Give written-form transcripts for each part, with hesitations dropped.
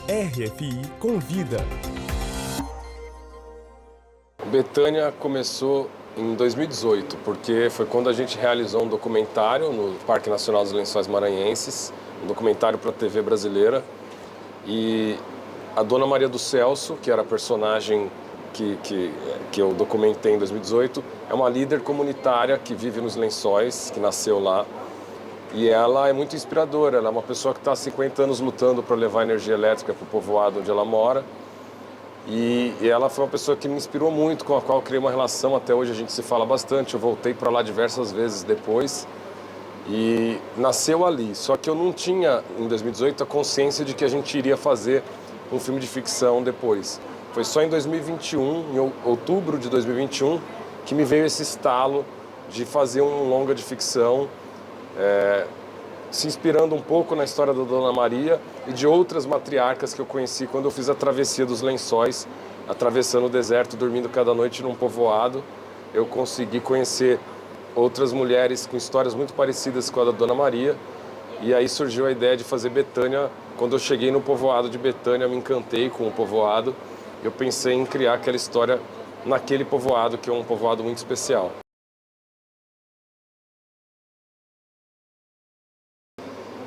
RFI Convida. Betânia começou em 2018, porque foi quando a gente realizou um documentário no Parque Nacional dos Lençóis Maranhenses, um documentário para a TV brasileira. E a Dona Maria do Celso, que era a personagem que eu documentei em 2018, é uma líder comunitária que vive nos Lençóis, que nasceu lá. E ela é muito inspiradora, ela é uma pessoa que está há 50 anos lutando para levar energia elétrica para o povoado onde ela mora. E ela foi uma pessoa que me inspirou muito, com a qual eu criei uma relação. Até hoje a gente se fala bastante, eu voltei para lá diversas vezes depois. E nasceu ali, só que eu não tinha, em 2018, a consciência de que a gente iria fazer um filme de ficção depois. Foi só em 2021, em outubro de 2021, que me veio esse estalo de fazer um longa de ficção, se inspirando um pouco na história da Dona Maria e de outras matriarcas que eu conheci quando eu fiz a travessia dos Lençóis, atravessando o deserto, dormindo cada noite num povoado. Eu consegui conhecer outras mulheres com histórias muito parecidas com a da Dona Maria, e aí surgiu a ideia de fazer Betânia. Quando eu cheguei no povoado de Betânia, me encantei com o povoado. Eu pensei em criar aquela história naquele povoado, que é um povoado muito especial.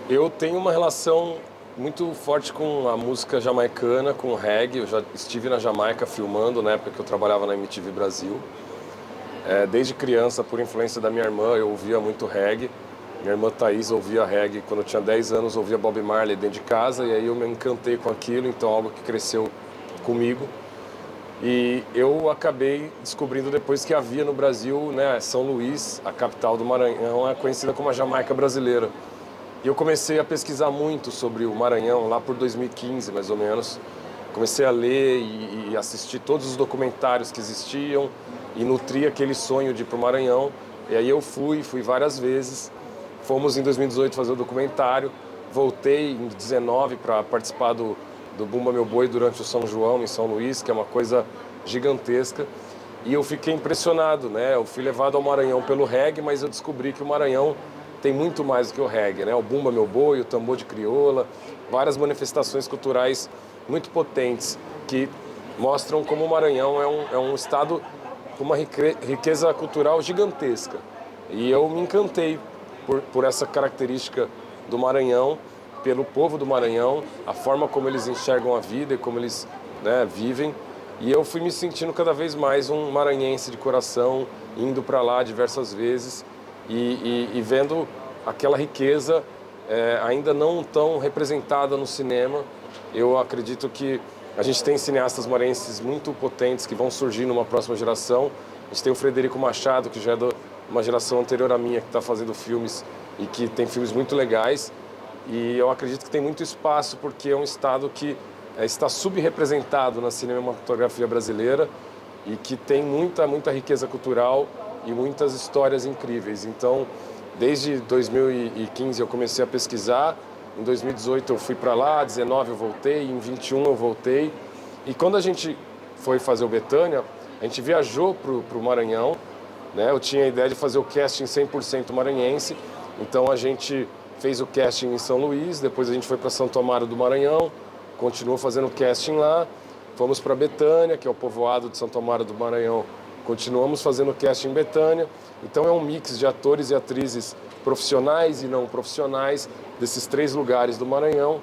Eu tenho uma relação muito forte com a música jamaicana, com o reggae. Eu já estive na Jamaica filmando, na época que eu trabalhava na MTV Brasil. Desde criança, por influência da minha irmã, eu ouvia muito reggae. Minha irmã Thaís ouvia reggae. Quando eu tinha 10 anos, ouvia Bob Marley dentro de casa, e aí eu me encantei com aquilo, então algo que cresceu comigo. E eu acabei descobrindo depois que havia no Brasil, né, São Luís, a capital do Maranhão, é conhecida como a Jamaica brasileira. E eu comecei a pesquisar muito sobre o Maranhão, lá por 2015, mais ou menos. Comecei a ler e assistir todos os documentários que existiam e nutri aquele sonho de ir para o Maranhão. E aí eu fui várias vezes. Fomos em 2018 fazer o documentário. Voltei em 2019 para participar do Bumba Meu Boi durante o São João, em São Luís, que é uma coisa gigantesca. E eu fiquei impressionado, né? Eu fui levado ao Maranhão pelo reggae, mas eu descobri que o Maranhão tem muito mais do que o reggae, né? O Bumba Meu Boi, o tambor de crioula, várias manifestações culturais muito potentes que mostram como o Maranhão é um estado com uma riqueza cultural gigantesca. E eu me encantei por essa característica do Maranhão, pelo povo do Maranhão, a forma como eles enxergam a vida e como eles, né, vivem. E eu fui me sentindo cada vez mais um maranhense de coração, indo para lá diversas vezes e vendo aquela riqueza ainda não tão representada no cinema. Eu acredito que a gente tem cineastas maranhenses muito potentes que vão surgir numa próxima geração. A gente tem o Frederico Machado, que já é de uma geração anterior à minha, que está fazendo filmes e que tem filmes muito legais. E eu acredito que tem muito espaço, porque é um estado que está subrepresentado na cinematografia brasileira e que tem muita riqueza cultural e muitas histórias incríveis. Então, desde 2015 eu comecei a pesquisar, em 2018 eu fui para lá, em 2019 eu voltei, em 2021 eu voltei. E quando a gente foi fazer o Betânia, a gente viajou para o Maranhão, né? Eu tinha a ideia de fazer o casting 100% maranhense, então a gente fez o casting em São Luís, depois a gente foi para Santo Amaro do Maranhão, continuou fazendo o casting lá, fomos para Betânia, que é o povoado de Santo Amaro do Maranhão, continuamos fazendo o casting em Betânia. Então é um mix de atores e atrizes profissionais e não profissionais desses 3 lugares do Maranhão.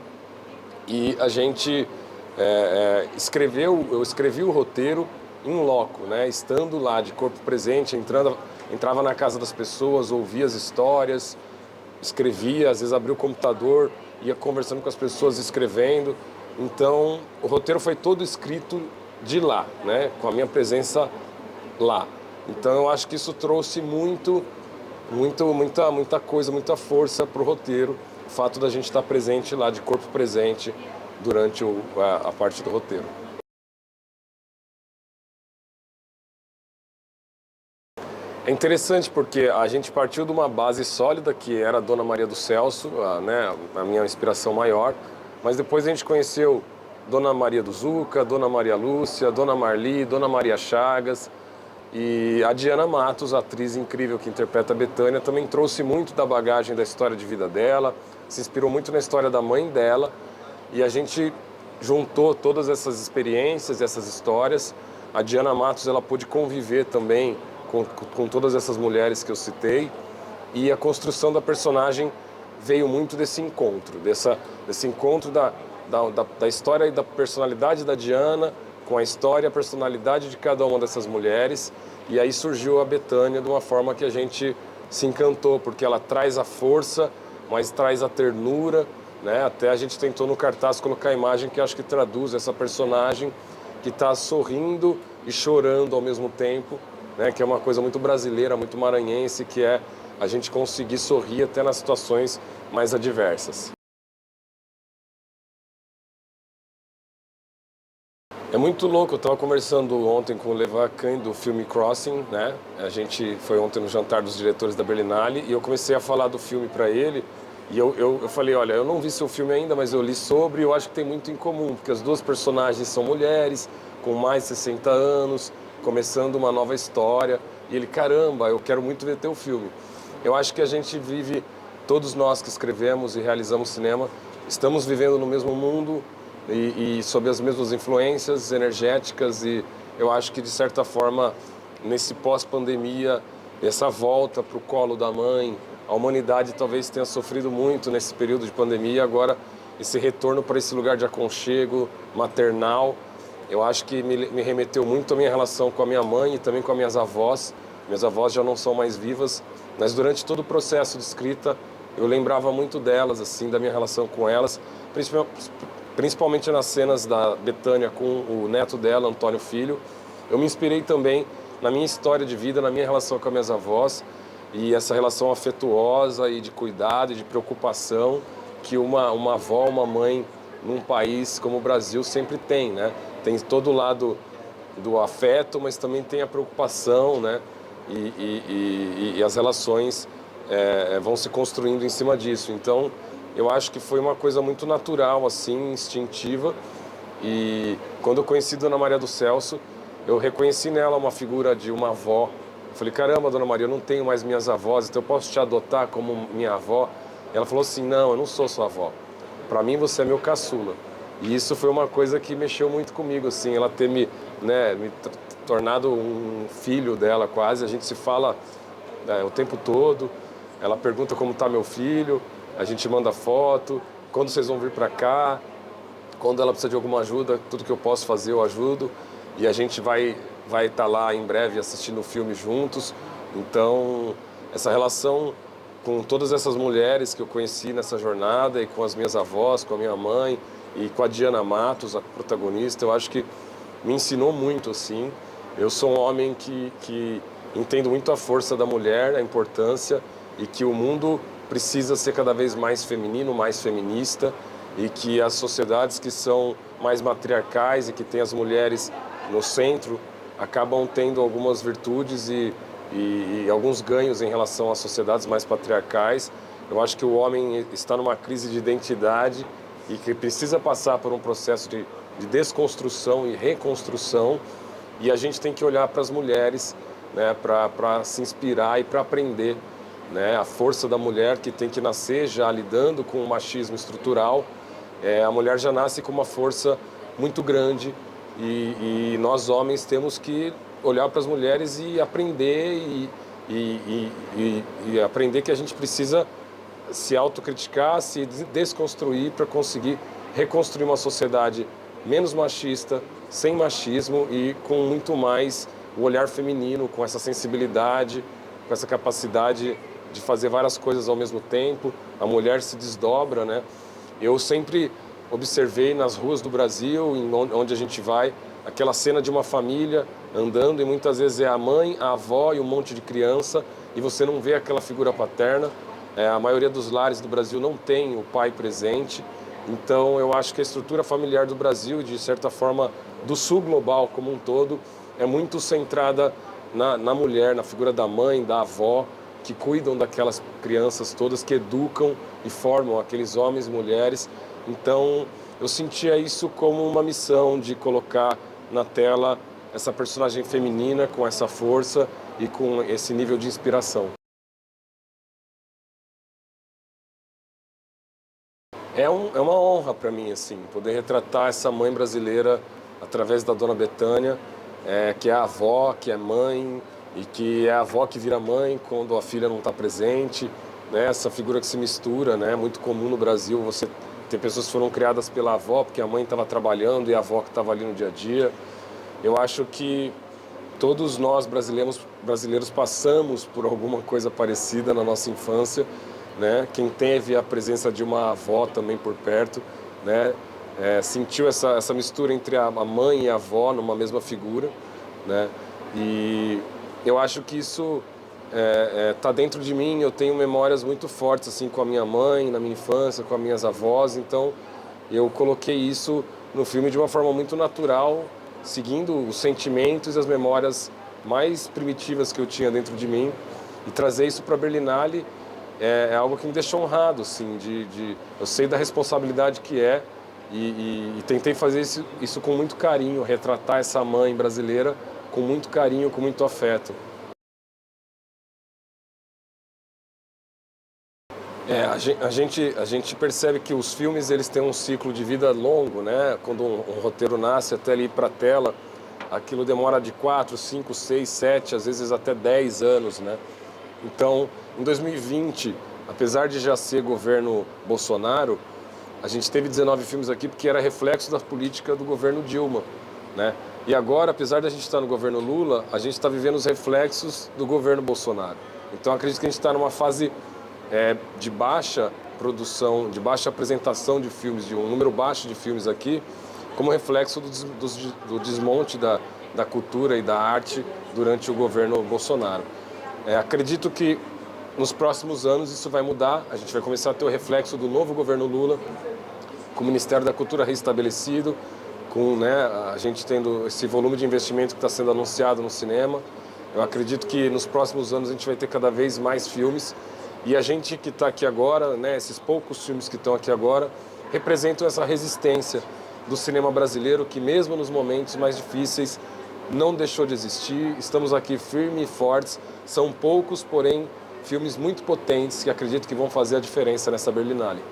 E a gente eu escrevi o roteiro em loco, né? Estando lá de corpo presente, entrava na casa das pessoas, ouvia as histórias, escrevia, às vezes abria o computador, ia conversando com as pessoas, escrevendo. Então o roteiro foi todo escrito de lá, né? Com a minha presença lá. Então eu acho que isso trouxe muita coisa, muita força para o roteiro, o fato da gente estar presente lá, de corpo presente, durante a parte do roteiro. É interessante porque a gente partiu de uma base sólida, que era a Dona Maria do Celso, né, a minha inspiração maior, mas depois a gente conheceu Dona Maria do Zuca, Dona Maria Lúcia, Dona Marli, Dona Maria Chagas. E a Diana Matos, a atriz incrível que interpreta a Betânia, também trouxe muito da bagagem da história de vida dela, se inspirou muito na história da mãe dela, e a gente juntou todas essas experiências, essas histórias. A Diana Matos, ela pôde conviver também com todas essas mulheres que eu citei, e a construção da personagem veio muito desse encontro, desse encontro da história e da personalidade da Diana com a história e a personalidade de cada uma dessas mulheres. E aí surgiu a Bethânia de uma forma que a gente se encantou, porque ela traz a força, mas traz a ternura, né? Até a gente tentou no cartaz colocar a imagem que acho que traduz essa personagem que está sorrindo e chorando ao mesmo tempo, né? Que é uma coisa muito brasileira, muito maranhense, que é a gente conseguir sorrir até nas situações mais adversas. É muito louco, eu estava conversando ontem com o Levan Kahn do filme Crossing, né? A gente foi ontem no jantar dos diretores da Berlinale e eu comecei a falar do filme para ele. E eu falei, olha, eu não vi seu filme ainda, mas eu li sobre e eu acho que tem muito em comum, porque as duas personagens são mulheres, com mais de 60 anos, começando uma nova história. E ele, caramba, eu quero muito ver teu filme. Eu acho que a gente vive, todos nós que escrevemos e realizamos cinema, estamos vivendo no mesmo mundo e sob as mesmas influências energéticas, e eu acho que, de certa forma, nesse pós-pandemia, essa volta para o colo da mãe, a humanidade talvez tenha sofrido muito nesse período de pandemia, agora esse retorno para esse lugar de aconchego maternal, eu acho que me remeteu muito à minha relação com a minha mãe e também com as minhas avós. Minhas avós já não são mais vivas, mas durante todo o processo de escrita eu lembrava muito delas, assim, da minha relação com elas, principalmente nas cenas da Bethânia com o neto dela, Antônio Filho. Eu me inspirei também na minha história de vida, na minha relação com as minhas avós, e essa relação afetuosa e de cuidado e de preocupação que uma avó, uma mãe num país como o Brasil sempre tem, né? Tem todo o lado do afeto, mas também tem a preocupação, né? E as relações vão se construindo em cima disso. Então, eu acho que foi uma coisa muito natural, assim, instintiva. E quando eu conheci Dona Maria do Celso, eu reconheci nela uma figura de uma avó. Eu falei, caramba, Dona Maria, eu não tenho mais minhas avós, então eu posso te adotar como minha avó? Ela falou assim, não, eu não sou sua avó. Para mim, você é meu caçula. E isso foi uma coisa que mexeu muito comigo, assim, ela ter me tornado um filho dela quase. A gente se fala o tempo todo. Ela pergunta como está meu filho, a gente manda foto, quando vocês vão vir para cá, quando ela precisa de alguma ajuda, tudo que eu posso fazer eu ajudo. E a gente vai estar lá em breve assistindo o filme juntos. Então, essa relação com todas essas mulheres que eu conheci nessa jornada, e com as minhas avós, com a minha mãe e com a Diana Matos, a protagonista, eu acho que me ensinou muito, assim. Eu sou um homem que entendo muito a força da mulher, a importância, e que o mundo precisa ser cada vez mais feminino, mais feminista, e que as sociedades que são mais matriarcais e que têm as mulheres no centro acabam tendo algumas virtudes e alguns ganhos em relação às sociedades mais patriarcais. Eu acho que o homem está numa crise de identidade e que precisa passar por um processo de desconstrução e reconstrução, e a gente tem que olhar para as mulheres, né, para se inspirar e para aprender, né, a força da mulher, que tem que nascer já lidando com o machismo estrutural. A mulher já nasce com uma força muito grande e nós homens temos que olhar para as mulheres e aprender e aprender que a gente precisa se autocriticar, se desconstruir para conseguir reconstruir uma sociedade menos machista, sem machismo e com muito mais o olhar feminino, com essa sensibilidade, com essa capacidade de fazer várias coisas ao mesmo tempo. A mulher se desdobra, né? Eu sempre observei nas ruas do Brasil, onde a gente vai, aquela cena de uma família andando, e muitas vezes é a mãe, a avó e um monte de criança, e você não vê aquela figura paterna. A maioria dos lares do Brasil não tem o pai presente. Então, eu acho que a estrutura familiar do Brasil, de certa forma, do sul global como um todo, é muito centrada na mulher, na figura da mãe, da avó, que cuidam daquelas crianças todas, que educam e formam aqueles homens e mulheres. Então, eu sentia isso como uma missão de colocar na tela essa personagem feminina com essa força e com esse nível de inspiração. É uma honra para mim, assim, poder retratar essa mãe brasileira através da Dona Betânia, que é a avó, que é mãe, e que é a avó que vira mãe quando a filha não está presente, né? Essa figura que se mistura, né? Muito comum no Brasil, você tem pessoas que foram criadas pela avó, porque a mãe estava trabalhando e a avó que estava ali no dia a dia. Eu acho que todos nós brasileiros passamos por alguma coisa parecida na nossa infância, né? Quem teve a presença de uma avó também por perto, né? Sentiu essa mistura entre a mãe e a avó numa mesma figura, né? E eu acho que isso tá dentro de mim. Eu tenho memórias muito fortes assim com a minha mãe na minha infância, com as minhas avós. Então eu coloquei isso no filme de uma forma muito natural, seguindo os sentimentos e as memórias mais primitivas que eu tinha dentro de mim, e trazer isso para a Berlinale é algo que me deixou honrado, assim, eu sei da responsabilidade que é, e tentei fazer isso com muito carinho, retratar essa mãe brasileira com muito carinho, com muito afeto. A gente percebe que os filmes eles têm um ciclo de vida longo, né? Quando um roteiro nasce até ele ir para a tela, aquilo demora de 4, 5, 6, 7, às vezes até 10 anos, né? Então, em 2020, apesar de já ser governo Bolsonaro, a gente teve 19 filmes aqui porque era reflexo da política do governo Dilma, né? E agora, apesar de a gente estar no governo Lula, a gente está vivendo os reflexos do governo Bolsonaro. Então, acredito que a gente está numa fase de baixa produção, de baixa apresentação de filmes, de um número baixo de filmes aqui, como reflexo do desmonte da cultura e da arte durante o governo Bolsonaro. Acredito que nos próximos anos isso vai mudar, a gente vai começar a ter o reflexo do novo governo Lula, com o Ministério da Cultura restabelecido, com, né, a gente tendo esse volume de investimento que está sendo anunciado no cinema. Eu acredito que nos próximos anos a gente vai ter cada vez mais filmes, e a gente que está aqui agora, né, esses poucos filmes que estão aqui agora, representam essa resistência do cinema brasileiro que mesmo nos momentos mais difíceis não deixou de existir. Estamos aqui firmes e fortes, são poucos, porém filmes muito potentes que acredito que vão fazer a diferença nessa Berlinale.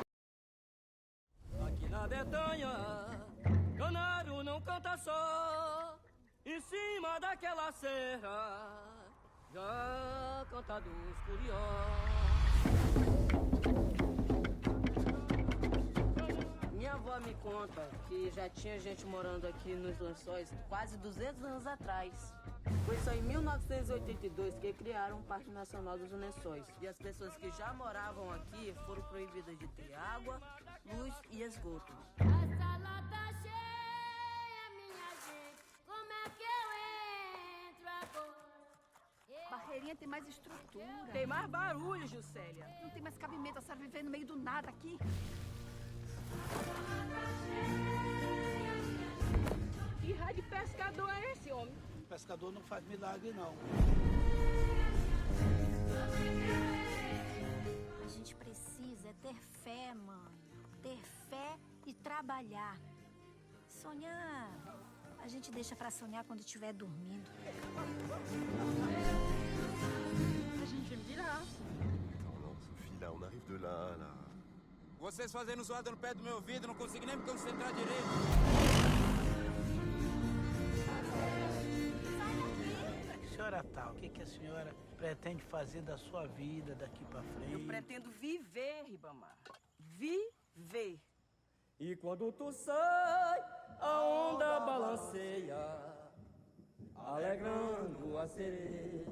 Aqui na Bretanha, canário não canta só, em cima daquela serra, já canta dos curiosos. Minha avó me conta que já tinha gente morando aqui nos Lençóis quase 200 anos atrás. Foi só em 1982 que criaram o Parque Nacional dos Lençóis. E as pessoas que já moravam aqui foram proibidas de ter água, luz e esgoto. A sala tá cheia, minha gente. Como é que eu entro agora? Barreirinha tem mais estrutura. Tem mais barulho, Juscelia. Não tem mais cabimento, a senhora viver no meio do nada aqui. Que raio de pescador é esse, homem? Pescador não faz milagre, não. A gente precisa ter fé, mãe. Ter fé e trabalhar. Sonhar, a gente deixa pra sonhar quando estiver dormindo. A gente virá. Non, Sophie, là, on arrive de là, là. Vocês fazendo zoada no pé do meu ouvido, não consegui nem me concentrar direito. Senhora Tal, o que a senhora pretende fazer da sua vida daqui pra frente? Eu pretendo viver, Ribamar. Viver. E quando tu sai, a onda balanceia, alegrando a sereia.